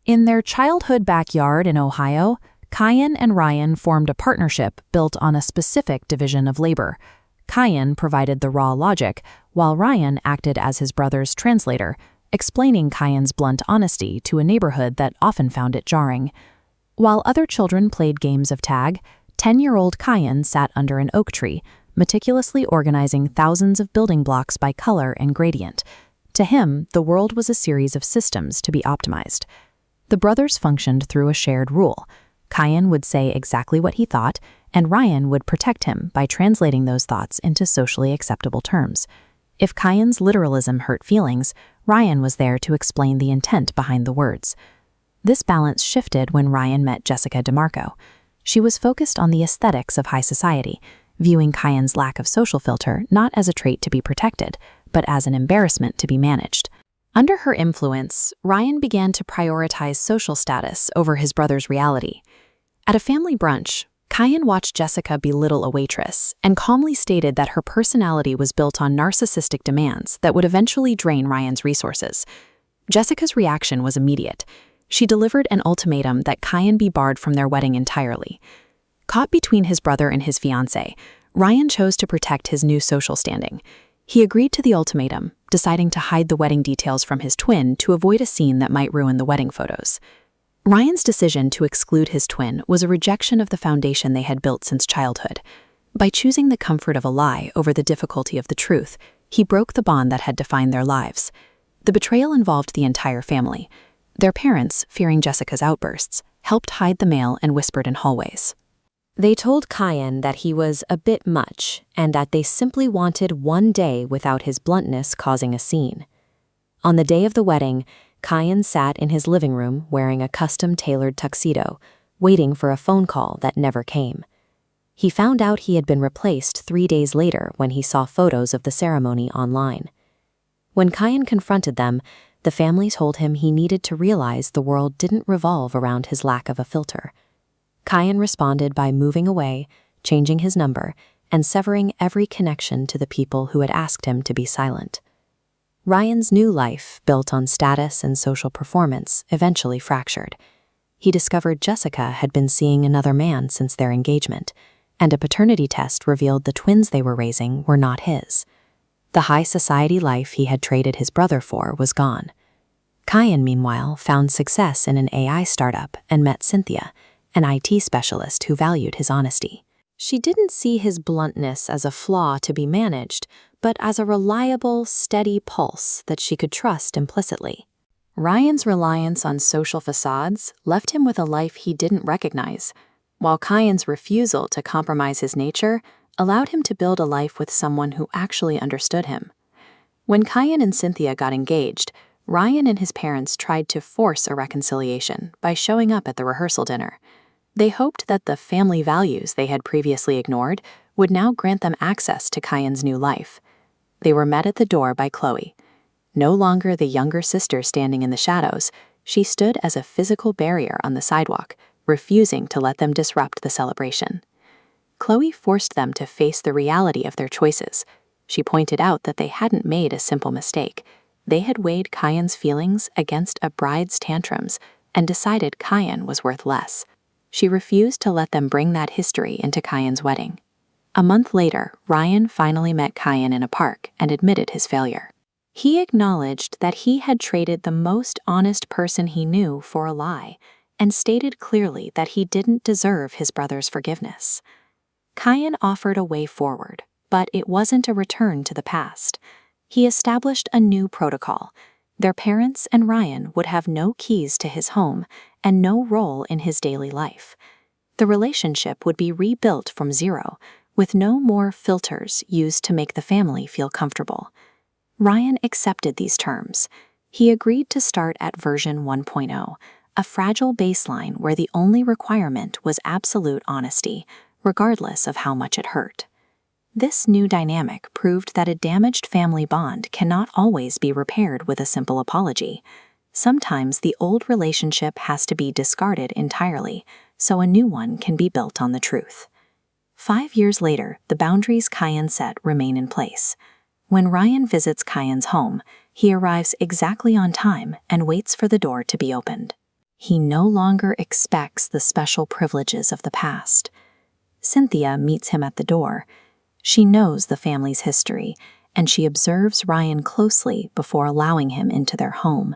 In their childhood backyard in Ohio, Kyan and Ryan formed a partnership built on a specific division of labor. Kyan provided the raw logic, while Ryan acted as his brother's translator, explaining Kyan's blunt honesty to a neighborhood that often found it jarring. While other children played games of tag, 10-year-old Kyan sat under an oak tree, meticulously organizing thousands of building blocks by color and gradient. To him, the world was a series of systems to be optimized. The brothers functioned through a shared rule. Kyan would say exactly what he thought, and Ryan would protect him by translating those thoughts into socially acceptable terms. If Kyan's literalism hurt feelings, Ryan was there to explain the intent behind the words. This balance shifted when Ryan met Jessica DeMarco. She was focused on the aesthetics of high society, viewing Kyan's lack of social filter not as a trait to be protected, but as an embarrassment to be managed. Under her influence, Ryan began to prioritize social status over his brother's reality. At a family brunch, Kyan watched Jessica belittle a waitress and calmly stated that her personality was built on narcissistic demands that would eventually drain Ryan's resources. Jessica's reaction was immediate. She delivered an ultimatum that Kyan be barred from their wedding entirely. Caught between his brother and his fiancée, Ryan chose to protect his new social standing. He agreed to the ultimatum, deciding to hide the wedding details from his twin to avoid a scene that might ruin the wedding photos. Ryan's decision to exclude his twin was a rejection of the foundation they had built since childhood. By choosing the comfort of a lie over the difficulty of the truth, he broke the bond that had defined their lives. The betrayal involved the entire family. Their parents, fearing Jessica's outbursts, helped hide the mail and whispered in hallways. They told Kyan that he was a bit much and that they simply wanted one day without his bluntness causing a scene. On the day of the wedding, Kyan sat in his living room wearing a custom-tailored tuxedo, waiting for a phone call that never came. He found out he had been replaced 3 days later when he saw photos of the ceremony online. When Kyan confronted them, the family told him he needed to realize the world didn't revolve around his lack of a filter. Kyan responded by moving away, changing his number, and severing every connection to the people who had asked him to be silent. Ryan's new life, built on status and social performance, eventually fractured. He discovered Jessica had been seeing another man since their engagement, and a paternity test revealed the twins they were raising were not his. The high society life he had traded his brother for was gone. Kyan, meanwhile, found success in an AI startup and met Cynthia, an IT specialist who valued his honesty. She didn't see his bluntness as a flaw to be managed, but as a reliable, steady pulse that she could trust implicitly. Ryan's reliance on social facades left him with a life he didn't recognize, while Kyan's refusal to compromise his nature allowed him to build a life with someone who actually understood him. When Kyan and Cynthia got engaged, Ryan and his parents tried to force a reconciliation by showing up at the rehearsal dinner. They hoped that the family values they had previously ignored would now grant them access to Kyan's new life. They were met at the door by Chloe. No longer the younger sister standing in the shadows, she stood as a physical barrier on the sidewalk, refusing to let them disrupt the celebration. Chloe forced them to face the reality of their choices. She pointed out that they hadn't made a simple mistake. They had weighed Kyan's feelings against a bride's tantrums and decided Kyan was worth less. She refused to let them bring that history into Kyan's wedding. A month later, Ryan finally met Kyan in a park and admitted his failure. He acknowledged that he had traded the most honest person he knew for a lie and stated clearly that he didn't deserve his brother's forgiveness. Kyan offered a way forward, but it wasn't a return to the past. He established a new protocol. Their parents and Ryan would have no keys to his home and no role in his daily life. The relationship would be rebuilt from zero, with no more filters used to make the family feel comfortable. Ryan accepted these terms. He agreed to start at version 1.0, a fragile baseline where the only requirement was absolute honesty, regardless of how much it hurt. This new dynamic proved that a damaged family bond cannot always be repaired with a simple apology. Sometimes the old relationship has to be discarded entirely, so a new one can be built on the truth. 5 years later, the boundaries Kyan set remain in place. When Ryan visits Kyan's home, he arrives exactly on time and waits for the door to be opened. He no longer expects the special privileges of the past. Cynthia meets him at the door. She knows the family's history, and she observes Ryan closely before allowing him into their home.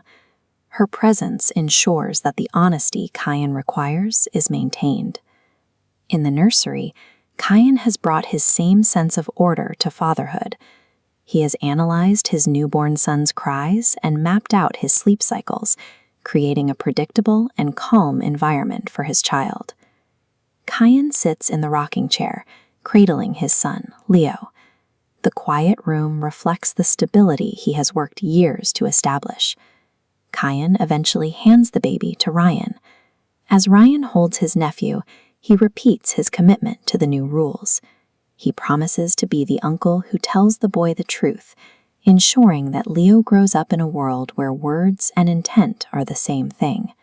Her presence ensures that the honesty Kyan requires is maintained. In the nursery, Kyan has brought his same sense of order to fatherhood. He has analyzed his newborn son's cries and mapped out his sleep cycles, creating a predictable and calm environment for his child. Kyan sits in the rocking chair, cradling his son, Leo. The quiet room reflects the stability he has worked years to establish. Kyan eventually hands the baby to Ryan. As Ryan holds his nephew, he repeats his commitment to the new rules. He promises to be the uncle who tells the boy the truth, ensuring that Leo grows up in a world where words and intent are the same thing.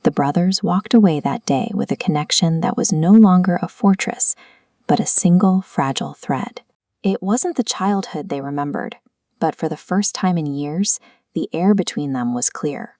The brothers walked away that day with a connection that was no longer a fortress, but a single fragile thread. It wasn't the childhood they remembered, but for the first time in years, the air between them was clear.